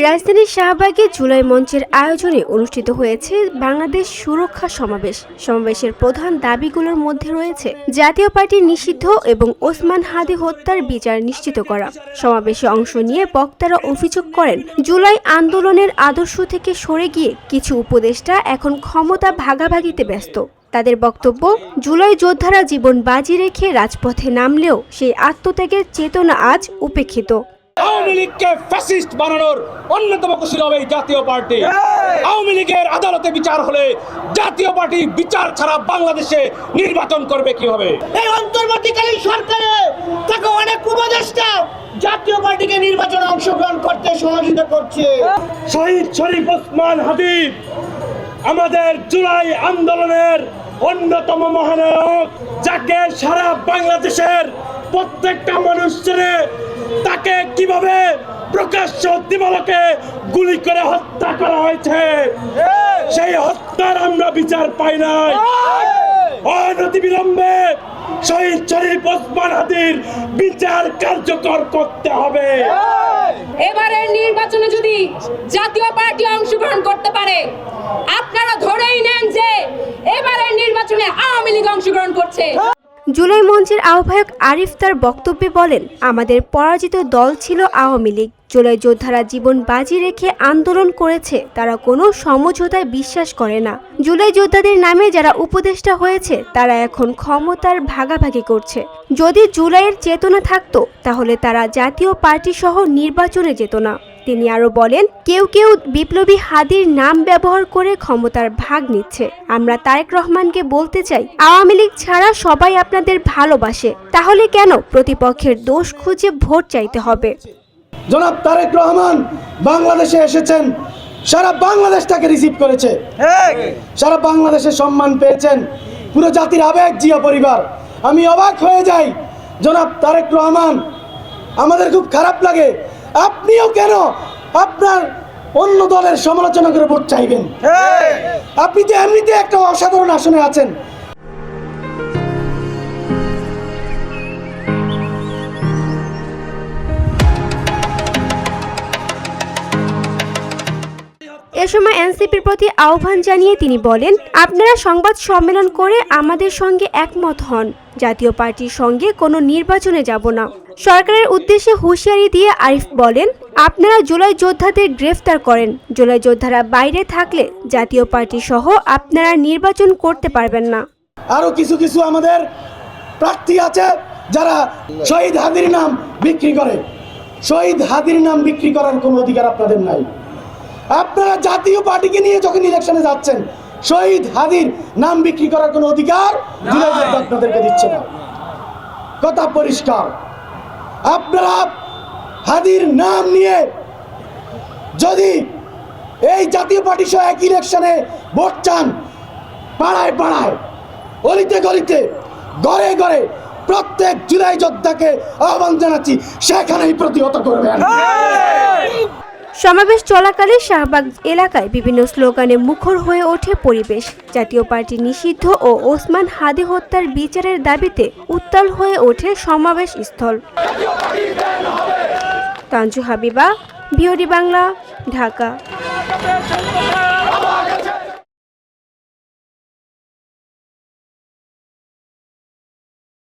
রাজধানীর শাহবাগে জুলাই মঞ্চের আয়োজনে অনুষ্ঠিত হয়েছে বাংলাদেশ সুরক্ষা সমাবেশ। সমাবেশের প্রধান দাবিগুলোর মধ্যে রয়েছে জাতীয় পার্টি নিষিদ্ধ এবং ওসমান হাদি হত্যার বিচার নিশ্চিত করা। সমাবেশে অংশ নিয়ে বক্তারা অভিযোগ করেন, জুলাই আন্দোলনের আদর্শ থেকে সরে গিয়ে কিছু উপদেষ্টা এখন ক্ষমতা ভাগাভাগিতে ব্যস্ত। তাদের বক্তব্য, জুলাই যোদ্ধারা জীবন বাজি রেখে রাজপথে নামলেও সেই আত্মত্যাগের চেতনা আজ উপেক্ষিত। আওয়ামী লীগকে ফ্যাসিস্ট বানানোর অন্যতম কুশল হবে জাতীয় পার্টি। আওয়ামী লীগের আদালতে বিচার হলে জাতীয় পার্টি বিচার ছাড়া বাংলাদেশে নির্বাচন করবে কিভাবে? এই অন্তর্বর্তীকালীন সরকারে তাকে অনেক উপদেষ্টা জাতীয় পার্টিকে নির্বাচনে অংশগ্রহণ করতে সহযোগিতা করছে। শহীদ শরীফ ওসমান হাদি আমাদের জুলাই আন্দোলনের অন্যতম মহানায়ক, যাকে সারা বাংলাদেশের প্রত্যেকটা মানুষ চেনে। তাকে কিভাবে প্রকাশ্য দিবালোকে গুলি করে হত্যা করা হয়েছে, সেই হত্যার আমরা বিচার পাই নাই। অনতিবিলম্বে শহীদ শরীফ ওসমান হাদির বিচার কার্যকর করতে হবে। এবারের নির্বাচনে যদি জাতীয় পার্টি অংশগ্রহণ করতে পারে, আপনারা ধরেই নেন যে এবারের নির্বাচনে আওয়ামী লীগ অংশগ্রহণ করছে। জুলাই মঞ্চের আহ্বায়ক আরিফ তার বক্তব্যে বলেন, আমাদের পরাজিত দল ছিল আওয়ামী লীগ। জুলাই যোদ্ধারা জীবন বাজি রেখে আন্দোলন করেছে, তারা কোনো সমঝোতায় বিশ্বাস করে না। জুলাই যোদ্ধাদের নামে যারা উপদেষ্টা হয়েছে তারা এখন ক্ষমতার ভাগাভাগি করছে। যদি জুলাইয়ের চেতনা থাকতো তাহলে তারা জাতীয় পার্টি সহ নির্বাচনে যেত না। তিনি আরো বলেন, কেউ কেউ বিপ্লবী হাদির নাম ব্যবহার করে ক্ষমতার ভাগ নিচ্ছে। আমরা তারেক রহমানকে বলতে চাই, আওয়ামী লীগ ছাড়া সবাই আপনাদের ভালোবাসে, তাহলে কেন প্রতিপক্ষের দোষ খুঁজে ভোট চাইতে হবে? জনাব তারেক রহমান বাংলাদেশে এসেছেন, সারা বাংলাদেশ তাকে রিসিভ করেছে, সারা বাংলাদেশে সম্মান পেয়েছেন, পুরো জাতির আবেগ জিয়া পরিবার। আমি অবাক হয়ে যাই, জনাব তারেক রহমান, আমাদের খুব খারাপ লাগে। আপনিও কেন আপনার অন্য দলের সমালোচনা করে ভোট চাইবেন? আপনি তো এমনিতে একটা অসাধারণ আসনে আছেন। এ সময় এনসিপির প্রতি আহ্বান জানিয়ে তিনি বলেন, আপনারা সংবাদ সম্মেলন করে আমাদের সঙ্গে একমত হন। জাতীয় পার্টির সঙ্গে কোনো নির্বাচনে যাব না। সরকারের উদ্দেশ্যে হুঁশিয়ারি দিয়ে আরিফ বলেন, আপনারা জুলাই যোদ্ধাদের গ্রেফতার করেন। জুলাই যোদ্ধারা বাইরে থাকলে জাতীয় পার্টি সহ আপনারা নির্বাচন করতে পারবেন না। আরো কিছু কিছু আমাদের প্রার্থী আছে যারা শহীদ হাদির নাম বিক্রি করে। শহীদ হাদির নাম বিক্রি করার কোনো অধিকার আপনাদের নাই। আপনারা জাতীয় পার্টিকে নিয়ে যখন ইলেকশনে যাচ্ছেন, শহীদ হাদির নাম বিক্রি করার কোনো অধিকার আপনাদেরকে দিচ্ছে না। কথা পরিষ্কার। আপনারা হাদির নাম নিয়ে যদি এই জাতীয় পার্টি সহ এক ইলেকশনে ভোট চান, পাড়ায় পাড়ায়, অলিতে গলিতে, ঘরে ঘরে প্রত্যেক জুলাই যোদ্ধাকে আহ্বান জানাচ্ছি, সেখানেই প্রতিহত করবেন। সমাবেশ চলাকালে শাহবাগ এলাকায় বিভিন্ন স্লোগানে মুখর হয়ে ওঠে পরিবেশ। জাতীয় পার্টি নিষিদ্ধ ও ওসমান হাদি হত্যার বিচারের দাবিতে উত্তাল হয়ে ওঠে সমাবেশ স্থল। তানজু হাবিবা, ভিওডি বাংলা, ঢাকা।